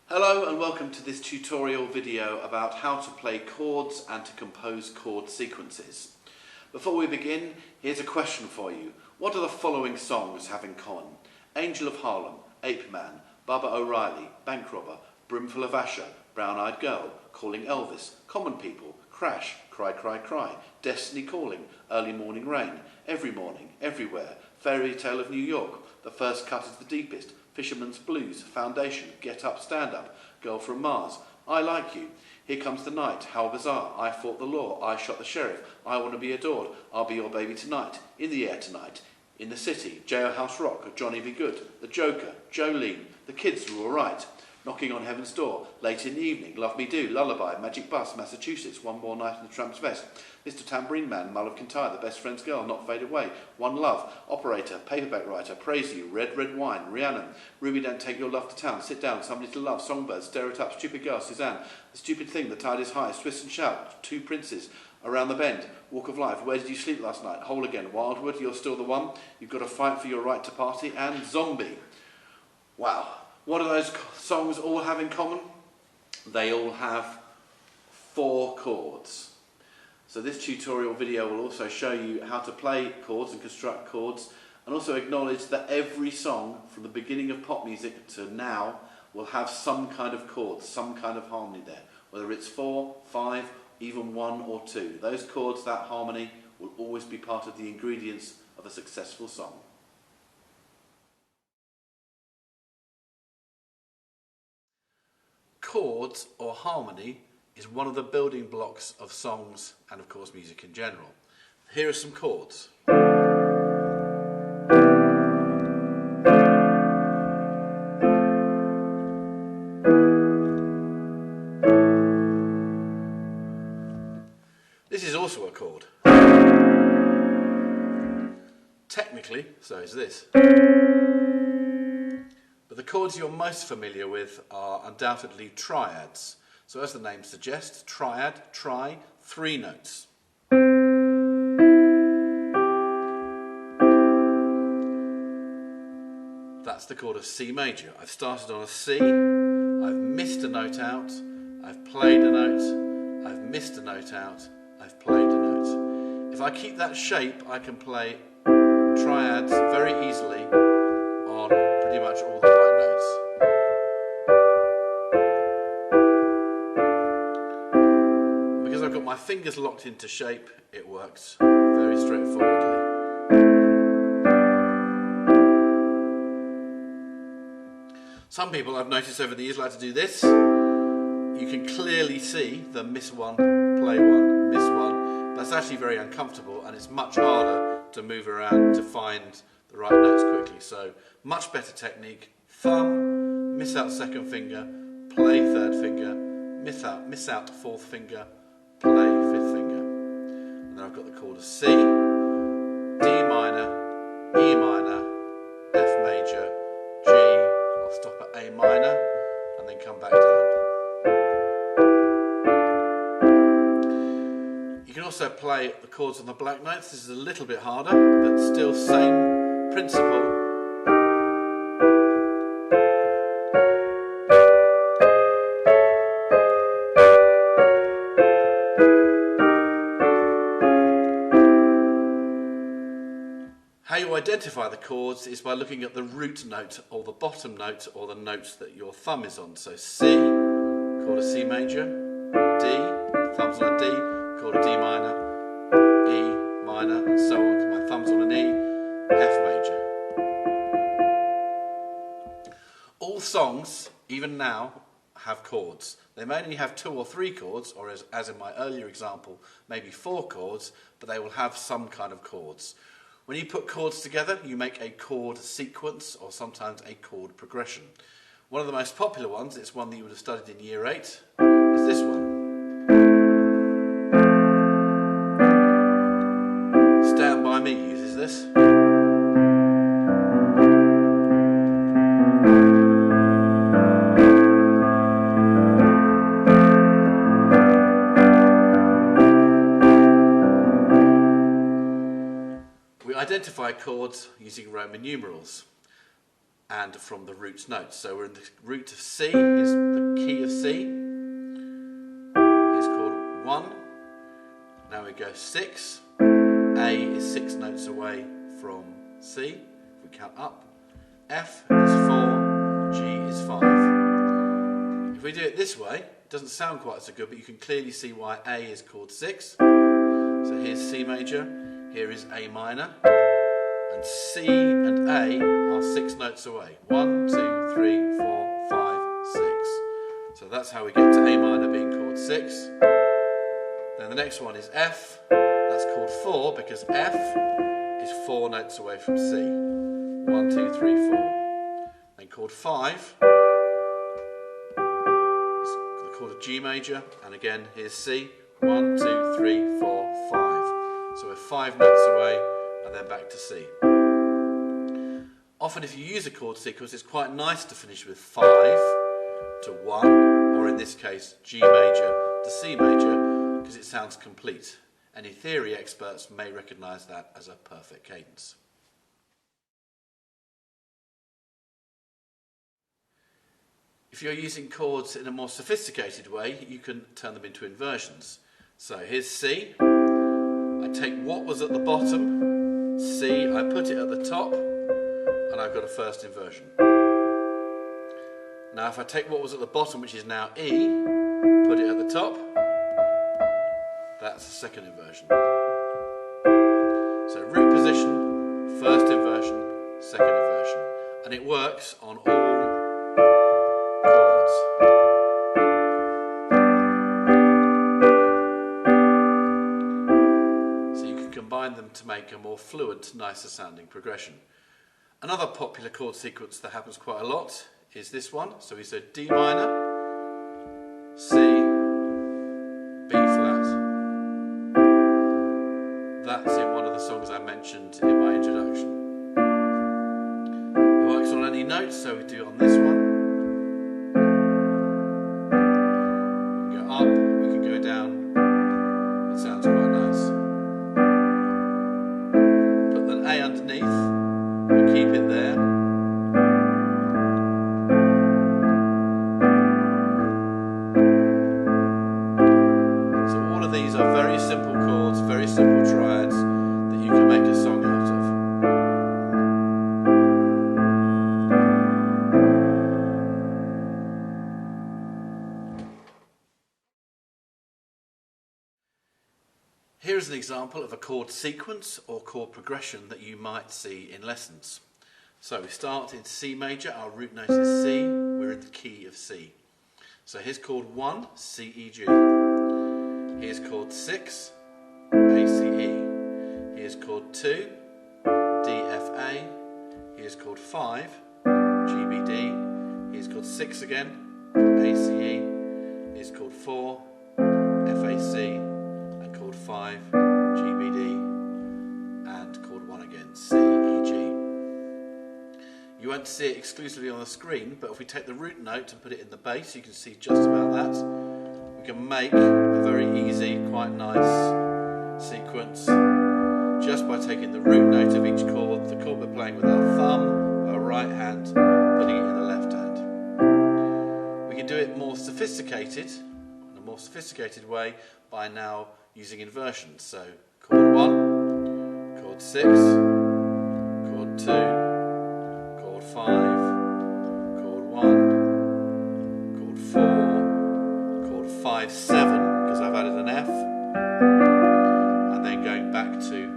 Hello and welcome to this tutorial video about how to play chords and to compose chord sequences. Before we begin, here's a question for you. What do the following songs have in common? Angel of Harlem, Ape Man, Baba O'Reilly, Bank Robber, Brimful of Asher, Brown Eyed Girl, Calling Elvis, Common People, Crash, Cry Cry Cry, Destiny Calling, Early Morning Rain, Every Morning, Everywhere, Fairy Tale of New York, The First Cut is the Deepest, Fisherman's Blues, Foundation, Get Up, Stand Up, Girl from Mars, I Like You, Here Comes the Night, How Bizarre, I Fought the Law, I Shot the Sheriff, I Want to Be Adored, I'll Be Your Baby Tonight, In the Air Tonight, In the City, Jailhouse Rock, Johnny Be Good, The Joker, Jolene, The Kids Are Alright, Knocking on Heaven's Door, Late in the Evening, Love Me Do, Lullaby, Magic Bus, Massachusetts, One More Night in the Tramp's Vest, Mr. Tambourine Man, Mull of Kintyre, The Best Friend's Girl, Not Fade Away, One Love, Operator, Paperback Writer, Praise You, Red Red Wine, Rhiannon, Ruby Don't Take Your Love to Town, Sit Down, Somebody to Love, Songbird, Stir It Up, Stupid Girl, Suzanne, The Stupid Thing, The Tide is High, Twist and Shout, Two Princes, Around the Bend, Walk of Life, Where Did You Sleep Last Night, Whole Again, Wildwood, You're Still the One, You've Got to Fight for Your Right to Party, and Zombie. Wow. What do those songs all have in common? They all have 4 chords. So this tutorial video will also show you how to play chords and construct chords, and also acknowledge that every song from the beginning of pop music to now will have some kind of chords, some kind of harmony there. Whether it's 4, 5, even 1 or 2. Those chords, that harmony, will always be part of the ingredients of a successful song. Chords, or harmony, is one of the building blocks of songs and of course music in general. Here are some chords. This is also a chord. Technically, so is this. But the chords you're most familiar with are undoubtedly triads. So as the name suggests, triad, tri, 3 notes. That's the chord of C major. I've started on a C, I've missed a note out, I've played a note, I've missed a note out, I've played a note. If I keep that shape, I can play triads very easily on pretty much all the right notes. Because I've got my fingers locked into shape, it works very straightforwardly. Some people I've noticed over the years like to do this. You can clearly see the miss one, play one, miss one. That's actually very uncomfortable, and it's much harder to move around to find the right notes quickly. So much better technique: thumb, miss out second finger, play third finger, miss out fourth finger, play fifth finger. And then I've got the chord of C, D minor, E minor, F major, G, I'll stop at A minor and then come back down. You can also play the chords on the black notes. This is a little bit harder, but still same principle. How you identify the chords is by looking at the root note or the bottom note or the notes that your thumb is on. So C, chord of C major, D, thumb's on a D, chord of D minor, E minor, and so on. My thumb's on an E, F major. All songs, even now, have chords. They may only have 2 or 3 chords, or as in my earlier example, maybe 4 chords, but they will have some kind of chords. When you put chords together, you make a chord sequence, or sometimes a chord progression. One of the most popular ones, it's one that you would have studied in Year 8, is this one. Stand By Me uses this. We identify chords using Roman numerals. and from the root notes. So we're in the root of C, is the key of C. Here's chord 1. Now we go 6. A is 6 notes away from C, if we count up. F is 4, G is 5. If we do it this way, it doesn't sound quite so good, but you can clearly see why A is chord 6. So here's C major, here is A minor, and C and A are 6 notes away. 1, 2, 3, 4, 5, 6. So that's how we get to A minor being chord 6. Then the next one is F, that's chord 4 because F is 4 notes away from C. 1, 2, 3, 4. Then chord 5 is the chord of G major, and again here's C. 1, 2, 3, 4, 5. So we're 5 notes away and then back to C. Often if you use a chord sequence, it's quite nice to finish with 5 to 1, or in this case G major to C major, because it sounds complete. Any theory experts may recognise that as a perfect cadence. If you're using chords in a more sophisticated way, you can turn them into inversions. So here's C. I take what was at the bottom, C, I put it at the top, and I've got a first inversion. Now if I take what was at the bottom, which is now E, put it at the top, that's the second inversion. So root position, first inversion, second inversion. And it works on all chords. So you can combine them to make a more fluent, nicer sounding progression. Another popular chord sequence that happens quite a lot is this one. So we said D minor, C, B flat. That's in one of the songs I mentioned in my introduction. It works on any note, so we do it on this one. We can go up, we can go down. It sounds quite nice. Put an A underneath, we'll keep it there. So all of these are very simple chords, very simple triads that you can make a song out of. Here is an example of a chord sequence or chord progression that you might see in lessons. So we start in C major, our root note is C, we're in the key of C. So here's chord 1, C, E, G. Here's chord 6, A, C, E. Here's chord 2, D, F, A. Here's chord 5, G, B, D. Here's chord 6 again, A, C, E. Here's chord 4, F, A, C. And chord 5, G, B, D. And chord 1 again, C, E, G. You won't see it exclusively on the screen, but if we take the root note and put it in the bass, you can see just about that. We can make a very easy, quite nice sequence just by taking the root note of each chord, the chord we're playing with our thumb, our right hand, putting it in the left hand. We can do it more sophisticated, in a more sophisticated way, by now using inversions. So chord 1, chord 6, chord 2, chord 5, chord 1, chord 4, chord 5, 7, because I've added an F, and then going back to